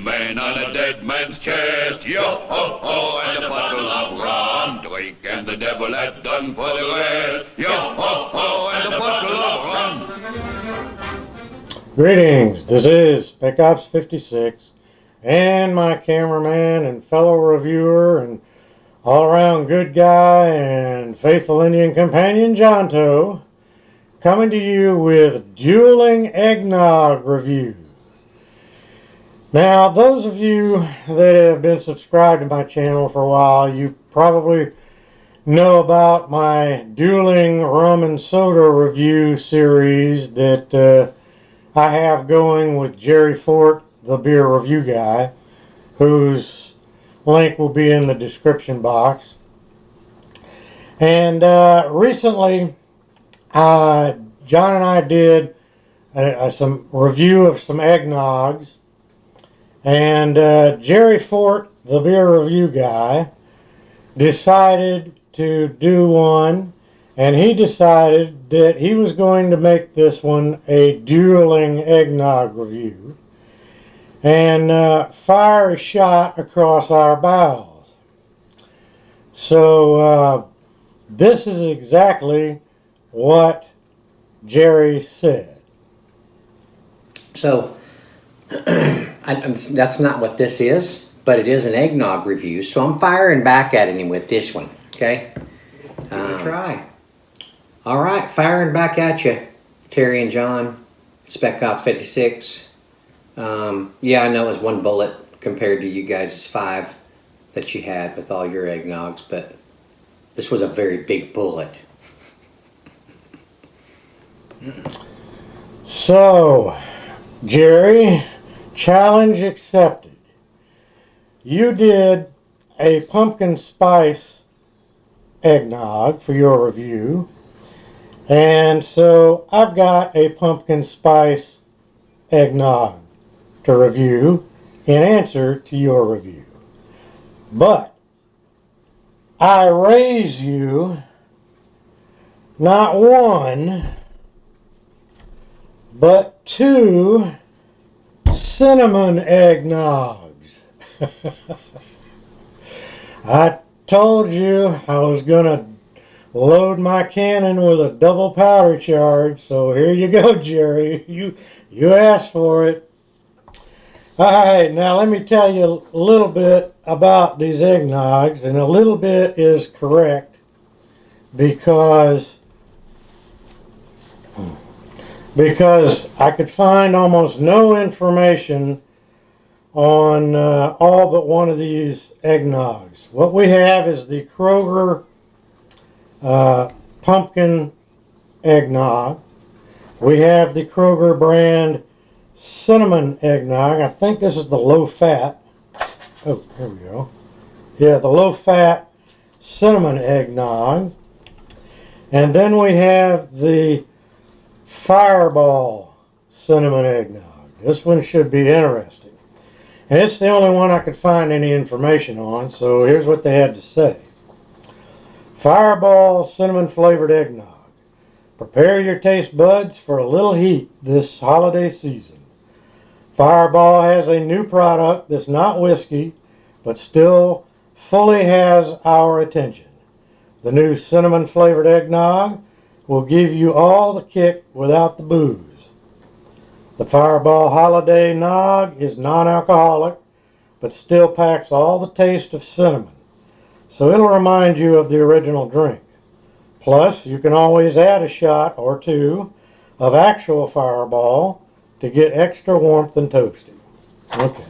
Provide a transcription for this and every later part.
man on a dead man's chest. Yo-ho-ho, and a bottle of rum. Drink and the devil had done for the rest. Yo-ho-ho, and a bottle of rum. Greetings, this is Spec Ops 56 and my cameraman and fellow reviewer and all-around good guy and faithful Indian companion Jonto coming to you with Dueling Eggnog Review. Now, those of you that have been subscribed to my channel for a while, you probably know about my Dueling Rum and Soda review series that I have going with Jerry Fort, the beer review guy, whose link will be in the description box. And recently, John and I did some review of some eggnogs, and Jerry Fort, the beer review guy, decided to do one, and he decided that he was going to make this one a dueling eggnog review and fire a shot across our bows. So this is exactly what Jerry said. So that's not what this is, but it is an eggnog review. So I'm firing back at him with this one. Okay. Give it a try. All right, firing back at you, Terry and John, Spec Ops 56. Yeah, I know it was one bullet compared to you guys' 5 that you had with all your eggnogs, but this was a very big bullet. So, Jerry, challenge accepted. You did a pumpkin spice eggnog for your review, and so I've got a pumpkin spice eggnog to review in answer to your review. But I raise you not one, but 2 cinnamon eggnogs. I told you I was going to load my cannon with a double powder charge, so here you go, Jerry. You asked for it. Alright, now let me tell you a little bit about these eggnogs, and a little bit is correct because I could find almost no information on all but one of these eggnogs. What we have is the Kroger pumpkin eggnog. We have the Kroger brand cinnamon eggnog. I think this is the low fat. Oh, here we go. Yeah, the low fat cinnamon eggnog. And then we have the Fireball cinnamon eggnog. This one should be interesting. And it's the only one I could find any information on, so here's what they had to say. Fireball cinnamon flavored eggnog. Prepare your taste buds for a little heat this holiday season. Fireball has a new product that's not whiskey, but still fully has our attention. The new cinnamon flavored eggnog will give you all the kick without the booze. The Fireball Holiday Nog is non-alcoholic, but still packs all the taste of cinnamon, so it'll remind you of the original drink. Plus, you can always add a shot or 2 of actual Fireball to get extra warmth and toasty. Okay.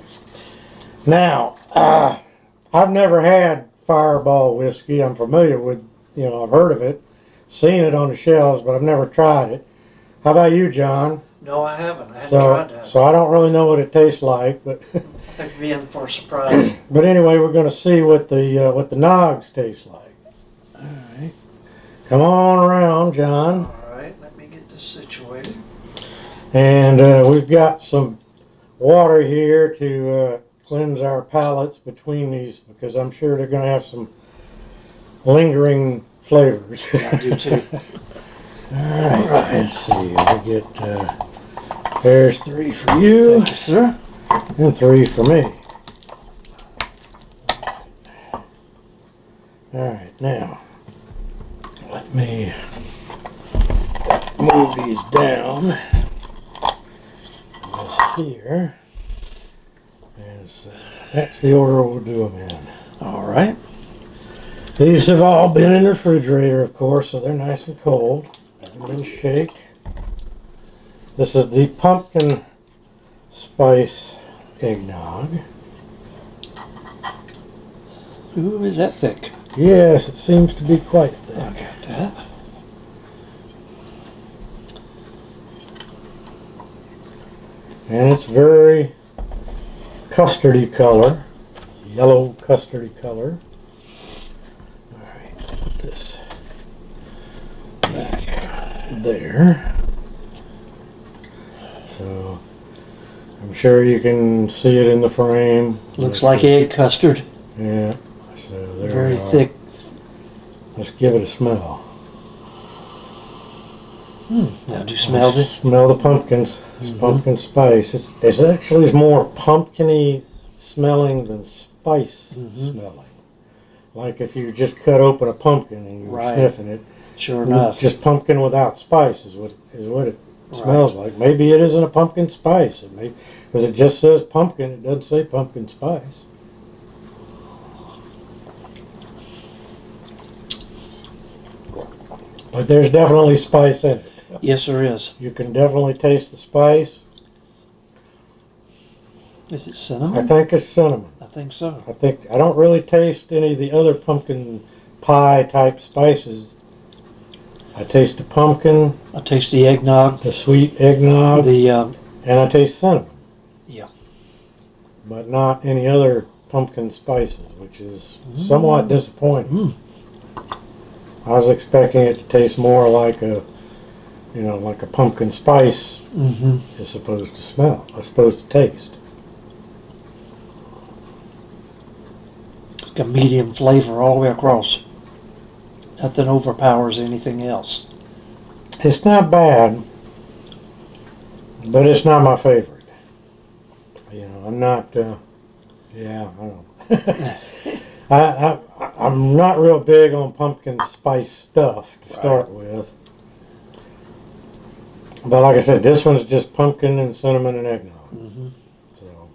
Now, I've never had Fireball whiskey. I'm familiar with, I've heard of it, seen it on the shelves, but I've never tried it. How about you, John? No, I haven't. I haven't tried that. So I don't really know what it tastes like, but I'd be in for a surprise. but anyway, we're going to see what the nogs taste like. All right, come on around, John. All right, let me get this situated. And we've got some water here to cleanse our palates between these, because I'm sure they're going to have some lingering flavors. Yeah, I do too. All right, let's see. We get there's 3 for you. Thank you, sir. And 3 for me. Alright, now, let me move these down. This here. And so that's the order we'll do them in. All right. These have all been in the refrigerator, of course, so they're nice and cold. Give them a little shake. This is the pumpkin spice eggnog. Ooh, is that thick? Yes, it seems to be quite thick. I got that. And it's very custardy color, yellow custardy color. Alright, put this back there. So, I'm sure you can see it in the frame. Looks like egg custard. Yeah, so there Very we are. thick. Let's give it a smell. Now, do you smell this? Smell the pumpkins. It's pumpkin spice. It's actually more pumpkin-y smelling than spice smelling. Like if you just cut open a pumpkin and you were Right. sniffing it. Sure enough. Just pumpkin without spice is what it smells like. Maybe it isn't a pumpkin spice. It may, because it just says pumpkin. It doesn't say pumpkin spice. But there's definitely spice in it. Yes, there is. You can definitely taste the spice. Is it I cinnamon? think it's cinnamon. I think so. I don't really taste any of the other pumpkin pie type spices. I taste the pumpkin, I taste the eggnog. the sweet eggnog, The and I taste cinnamon. Yeah. But not any other pumpkin spices, which is somewhat disappointing. I was expecting it to taste more like a pumpkin spice is supposed to smell, is supposed to taste. like a medium flavor all the way across. Nothing overpowers anything else. It's not bad, but it's not my favorite. You know, I'm not. Yeah, I don't. I'm not real big on pumpkin spice stuff to start with. But like I said, this one's just pumpkin and cinnamon and eggnog. So,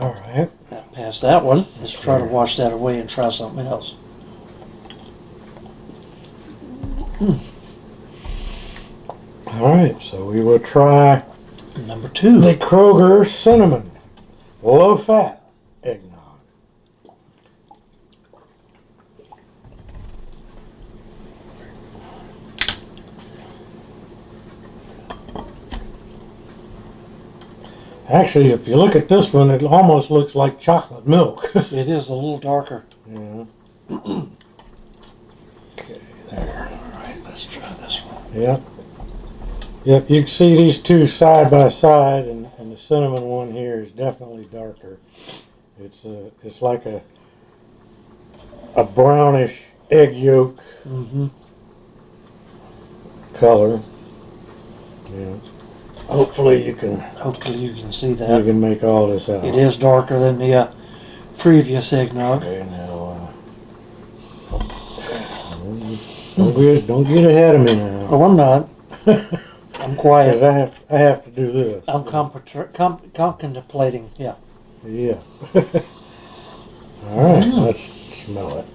all right. Got past that one. Let's try to wash that away and try something else. All right. So we will try Number 2. the Kroger cinnamon low fat eggnog. Actually, if you look at this one, it almost looks like chocolate milk. It is a little darker. Yeah. Okay, there. Alright, let's try this one. Yep. Yep, you can see these two side by side, and the cinnamon one here is definitely darker. It's like a brownish egg yolk color. Yeah. Hopefully you can see that. make all this out. It is darker than the previous eggnog. Okay, now don't get ahead of me now. Oh, I'm not. I'm quiet. Because I have to do this. I'm contemplating. Yeah. Yeah. All right, let's smell it.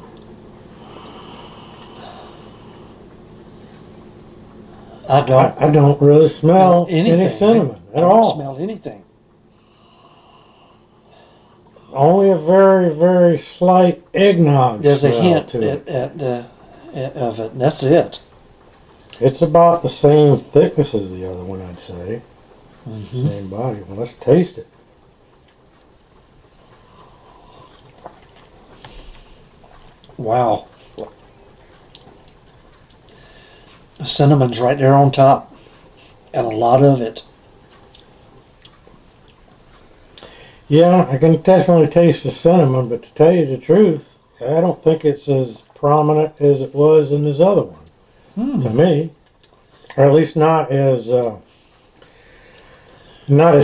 I don't I don't really smell any cinnamon I at don't all. smell anything. Only a very, very slight eggnog There's a smell hint to it. of it. And that's it. It's about the same thickness as the other one, I'd say. Same body. Well, let's taste it. Wow. The cinnamon's right there on top, and a lot of it. Yeah, I can definitely taste the cinnamon, but to tell you the truth, I don't think it's as prominent as it was in this other one. To me, or at least not as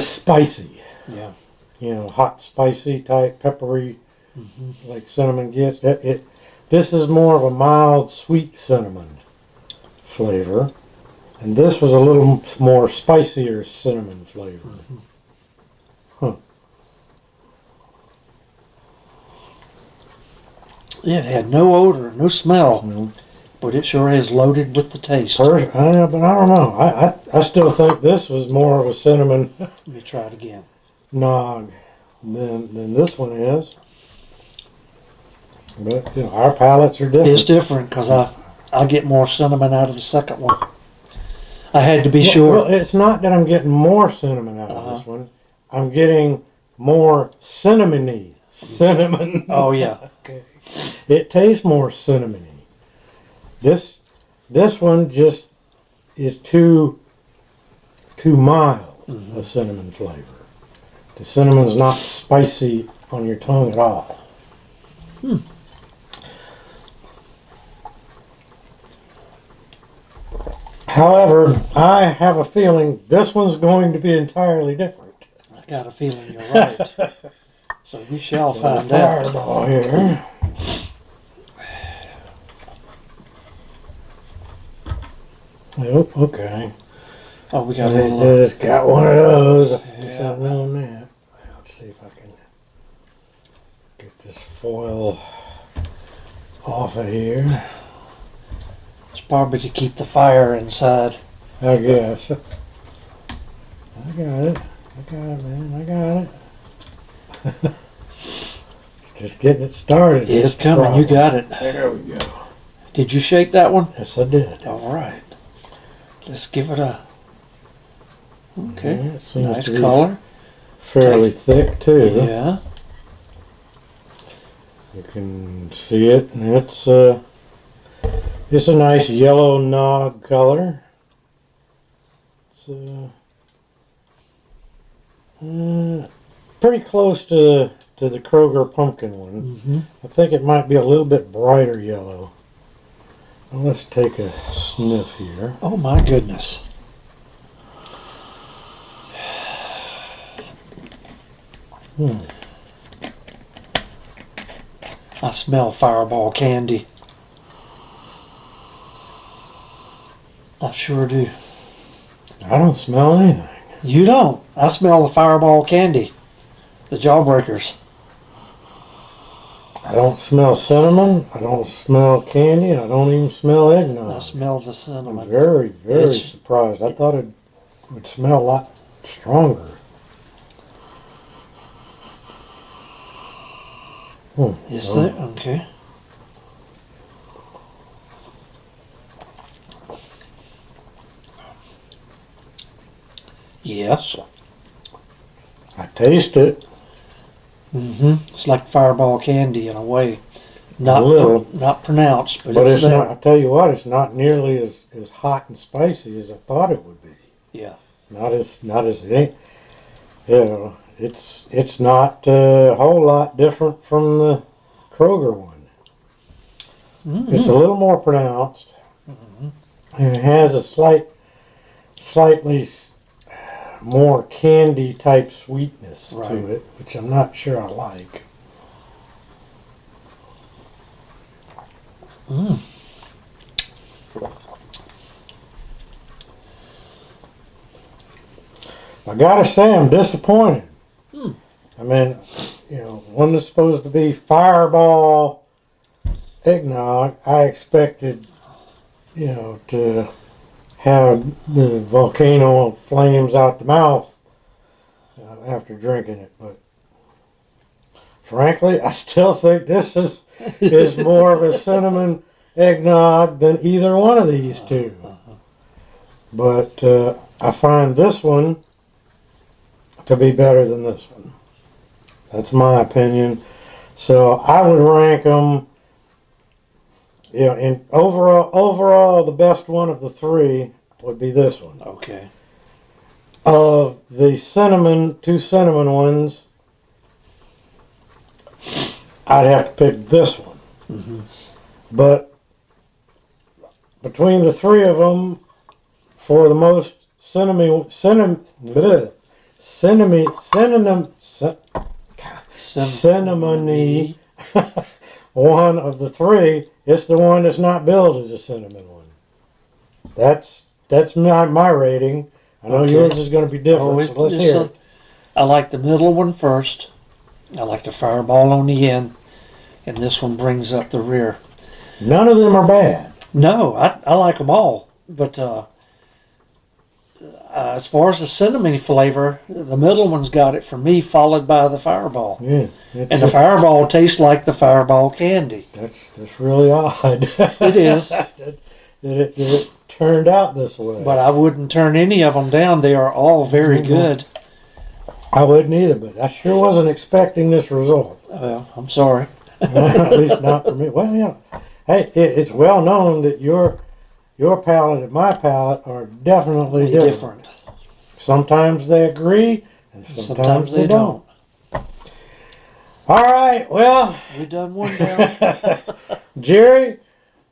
spicy. Yeah. you know, hot, spicy type, peppery, Hmm. like cinnamon gets. This is more of a mild, sweet cinnamon flavor, and this was a little more spicier cinnamon flavor. It had no odor, no smell, Mm. but it sure is loaded with the taste. But I don't know. I still think this was more of a cinnamon Let me try it again. nog than this one is. But you know, our palates are different. It's different because I get more cinnamon out of the second one. I had to be Well, sure. well, it's not that I'm getting more cinnamon out of this one. I'm getting more cinnamony. Cinnamon. Oh yeah. Okay. It tastes more cinnamony. This one just is too mild a cinnamon flavor. The cinnamon's not spicy on your tongue at all. However, I have a feeling this one's going to be entirely different. I got a feeling you're right. So we shall So find the out. Fireball here. Oh, okay. Oh, we got a It little. just got one of those. If Yeah. I'd known that. Let's see if I can get this foil off of here. It's probably to keep the fire inside. I guess. I got it. I got it, man. I got it. Just getting it started. It's coming. You got it. There we go. Did you shake that one? Yes, I did. All right. Let's give it a. Okay. Yeah, it seems Nice to be color. fairly thick too. Yeah. You can see it, and it's a nice yellow nog color. It's pretty close to the Kroger pumpkin one. Mm-hmm. I think it might be a little bit brighter yellow. Well, let's take a sniff here. Oh my goodness. I smell Fireball candy. I sure do. I don't smell anything. You don't. I smell the Fireball candy. The Jawbreakers. I don't smell cinnamon. I don't smell candy. And I don't even smell I eggnog. smell the I'm cinnamon. very, very It's- surprised. I thought it would smell a lot stronger. Is Oh. there? Okay. Yes. I taste it. Mm-hmm. It's like Fireball candy in a way. Not little. not pronounced, but, But it's it's there. not, I tell you what, it's not nearly as hot and spicy as I thought it would be. Yeah. Not as it ain't, you know, it's not a whole lot different from the Kroger one. Mm-hmm. It's a little more pronounced, and it has a slightly more candy type sweetness Right. to it, which I'm not sure I like. Mm. I gotta say, I'm disappointed. Hmm. I mean, you know, one that's supposed to be Fireball eggnog, I expected, you know, to have the volcano flames out the mouth after drinking it. But frankly, I still think this is more of a cinnamon eggnog than either one of these two. But I find this one to be better than this one. That's my opinion. So I would rank them, you know, in overall the best one of the three would be this one. Okay. Of the two cinnamon ones, I'd have to pick this one. Mm-hmm. But between the three of them, for the most cinnamony one of the three. It's the one that's not billed as a cinnamon one. That's my rating. I know Okay. yours is going to be different, Oh, so let's hear it. I like the middle one first. I like the fireball on the end, and this one brings up the rear. None of them are bad. No, I like them all, but as far as the cinnamon flavor, the middle one's got it for me, followed by the fireball. Yeah, And the fireball tastes like the fireball candy. that's really odd. It is. that it turned out this way. But I wouldn't turn any of them down. They are all very good. I wouldn't either, but I sure wasn't expecting this result. Well, I'm sorry. At least not for me. Well, yeah. Hey, it's well known that your palate and my palate are definitely different. Sometimes they agree, and sometimes they don't. All right, well, We done one down. Jerry,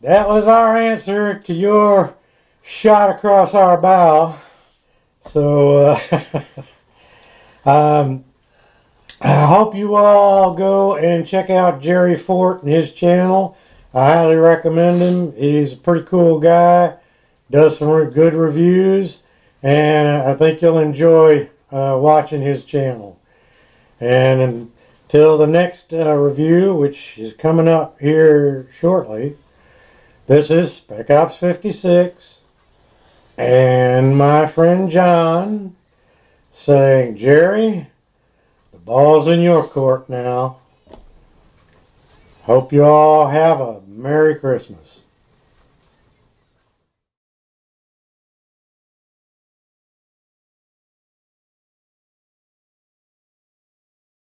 that was our answer to your shot across our bow. So, I hope you all go and check out Jerry Fort and his channel. I highly recommend him. He's a pretty cool guy, does some good reviews, and I think you'll enjoy watching his channel. And until the next review, which is coming up here shortly, this is Spec Ops 56 and my friend John saying, Jerry, the ball's in your court now. Hope you all have a Merry Christmas.